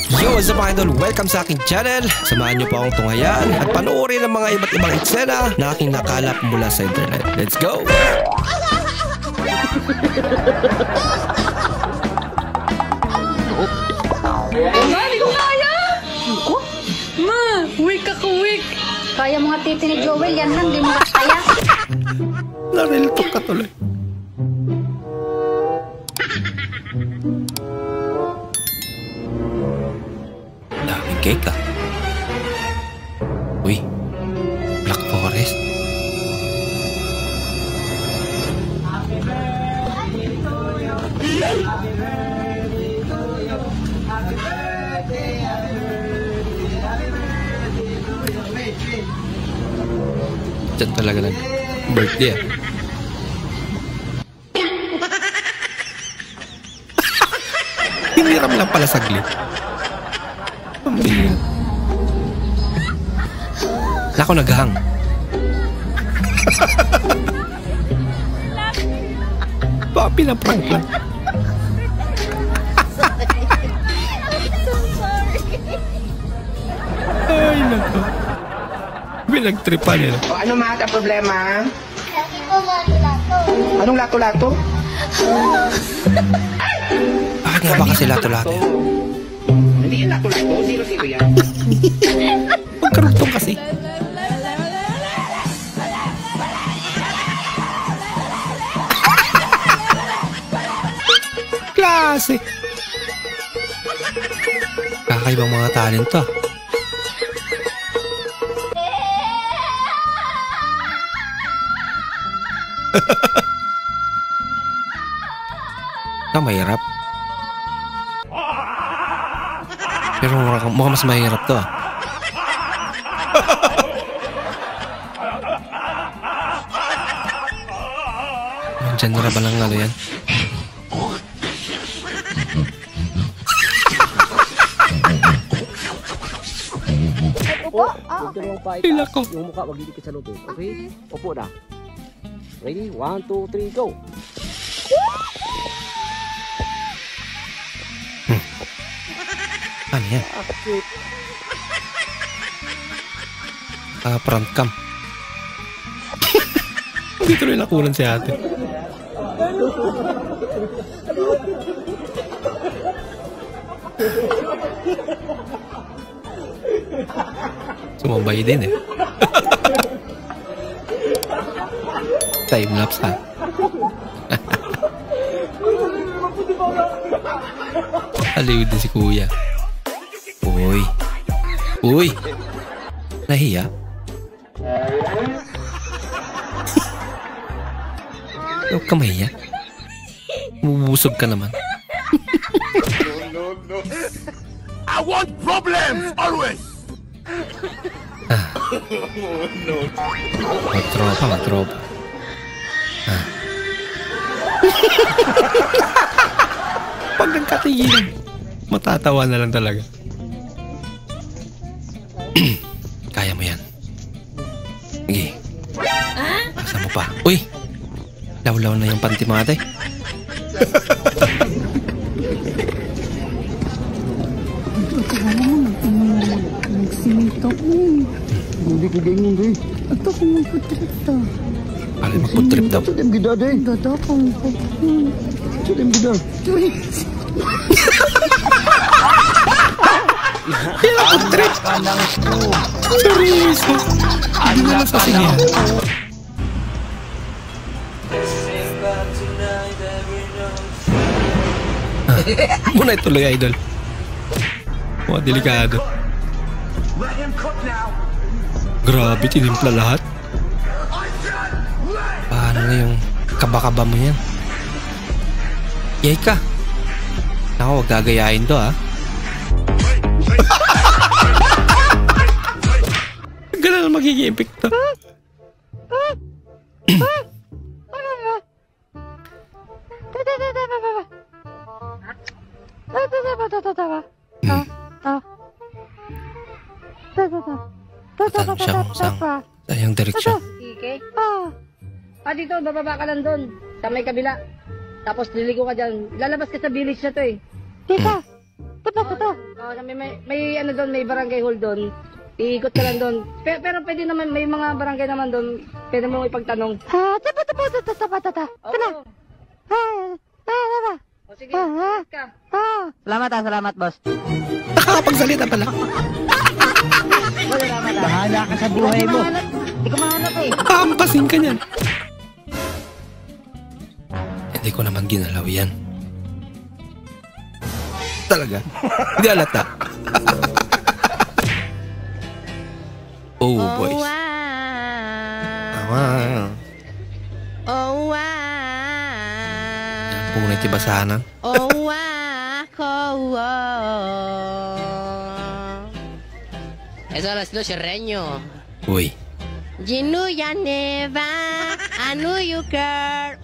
Yo, what's up mga idol? Welcome sa aking channel. Samahan niyo po akong tunghayan at panoorin ang mga iba't ibang eksena na aking nakalap mula sa internet. Let's go! Ma, di ko kaya! Oh? Ma, weak ako, weak. Kaya mga titi ni Joel, yan lang, di mo kaya. Nariltok ka tuloy. Daming cake ah. Uy, Black Forest. Diyan talaga lang birthday ah. Hiniram lang pala saglit. Pambili. Nako, naghang. Baka pinaprank lang. Ay, nako. Pinagtripan nila. O ano Matt ang problema? Lagi ko lato-lato. Anong lato-lato? Bakit nga ba kasi lato-lato? Hindi yan lato-lato, zero-zero yan. Magkarugtong kasi. Klase. Kakaibang mga talent to. Mahirap. Pero mukhang mas mahirap to ah. Genre ba lang ano yan? Hila ko. Yung mukha wag dikit sa lubid. Okay? Upo na. Ready? 1, 2, 3, go! Ano yan? Front cam. Hindi tuloy nakulan si ate. Sumabay din eh. Time-lapse ha. Aliw din si kuya. Uy. Uy. Nahiya? Huwag ka mahiya. Bubusog ka naman. No. I want problems always. Magtropa. Pag nagkatigilan, matatawa na lang talaga. Kaya mo yan. Sige. Asa mo pa? Uy! Lawlaw na yung panty mga ate. Nagsimito ko. Hindi ko ganyan rin. Ito kung magputrip to. Pala magputrip daw. Sa dem gida din. Dada kung magputrip. Sa dem gida. Pila magputrip. Seryoso. Hindi na nasasingihan. Muna ituloy idol. Mga delikado. Grabe, tinimpla lahat. Paano na yung kaba-kaba mo yan? Yay ka. Ako, huwag gagayain to ha. Ganun magiging epekto. Patanong siya kung saan direksyon. Okay? Dito, bababa ka lang doon. Sa may kabila. Tapos liligo ka dyan. Lalabas ka sa village na to eh. Teka, May ano doon, may barangay hall doon. Iikot ka lang doon. Pero pwede naman, may mga barangay naman doon. Pwede mo ipagtanong. Oo. O sige, ikot ka. Salamat boss. Nakakapagsalita pala. Bahala ka sa buhay mo. Hindi ko mahanap eh. Kampasin ka niyan. Hindi ko naman ginalaw yan. Talaga? Hindi alata. Oh, boys. Wow. Oh, wow. Punay tibasanan. Oh, wow. Eso lo sido serreño. Uy. Ginu ya neva, anu you girl.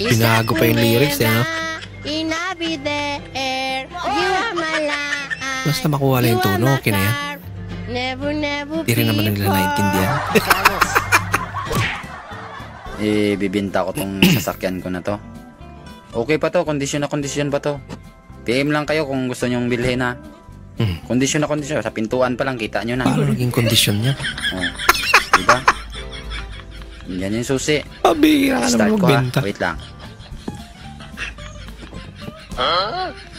Binago pa yung lyrics eh, no? Inabide air, you are my life. Basta makuha lang yung tono, okay na yan. Never Hindi rin naman nila naintindihan. Bibinta ko tong sasakyan ko na to. Okay pa to, kondisyon na kondisyon pa to. PM lang kayo kung gusto nyong bilhin ha. Kondisyon na kondisyon, sa pintuan pa lang kita nyo na. Paano naging kondisyon niya? Oh. Diba? Yan yung susi. Pabira ka Start naman ko ha, magbenta. wait lang.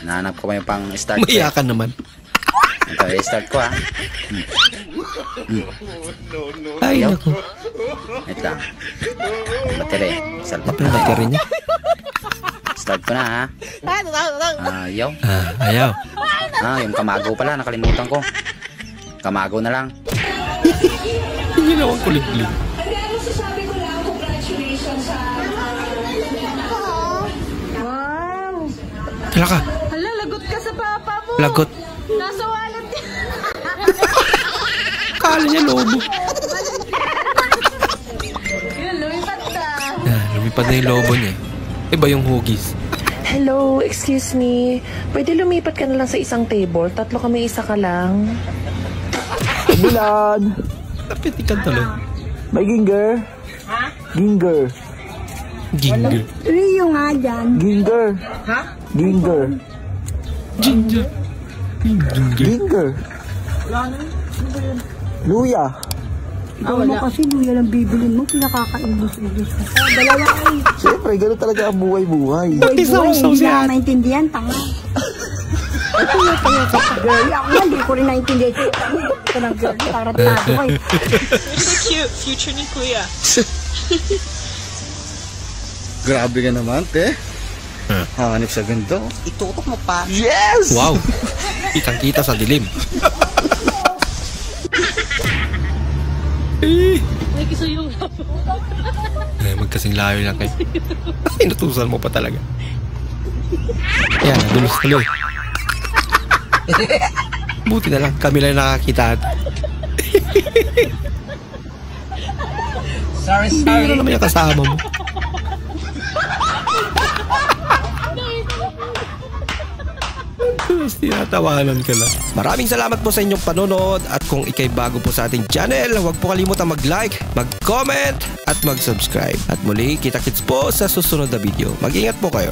Nahanap ko pa yung pang start ko. Maiyakan naman. Ito, start ko ha. Ay, naku. Wait lang. Battery. Salpap Ano ba rin niya? Start ko na ha. Ayaw. Ayaw. Yung kamago pala, nakalimutan ko. Kamago na lang. Hindi na akong kulit-kulit. Wow. Hala ka. Hala, lagot ka sa papa mo. Lagot. Nasa wallet niya. Kala niya lobo. Yun, lumipad ka. Lumipad na yung lobo niya. Iba yung hugis. Hello, excuse me. Pwede lumipat ka na lang sa isang table? Tatlo kami, isa ka lang. Bulan! Napitikan tuloy. May ginger? Ha? Ginger. Ginger. Rio nga dyan. Ginger. Ha? Ginger. Ginger. Ginger. Luya. Ikaw mo kasi luya lang bibilin mo, pinakakaibos-ibos ka. Dalawa ay. Siyempre, gano'n talaga ang buhay-buhay. Pati sausaw Hindi siya. na maintindihan, tanga. Ito yung tanga ka sa girl. Ako nga, hindi ko rin naintindihan. Ito na girl, taratado kayo. So cute. Future ni Kuya. Grabe ka naman, te. Hanip sa ganito. Itutok mo pa. Yes! Wow. Kitang-kita sa dilim. May kiso yung Magkasing layo lang kayo. Inutusan mo pa talaga. Yan, nadulos tuloy. Buti na lang, kami lang nakakita. Sorry. Ano naman yung kasama mo? Tapos tinatawanan ka lang. Maraming salamat po sa inyong panonood at kung ikay bago po sa ating channel, huwag po kalimutan mag-like, mag-comment at mag-subscribe. At muli, kita-kits po sa susunod na video. Mag-ingat po kayo.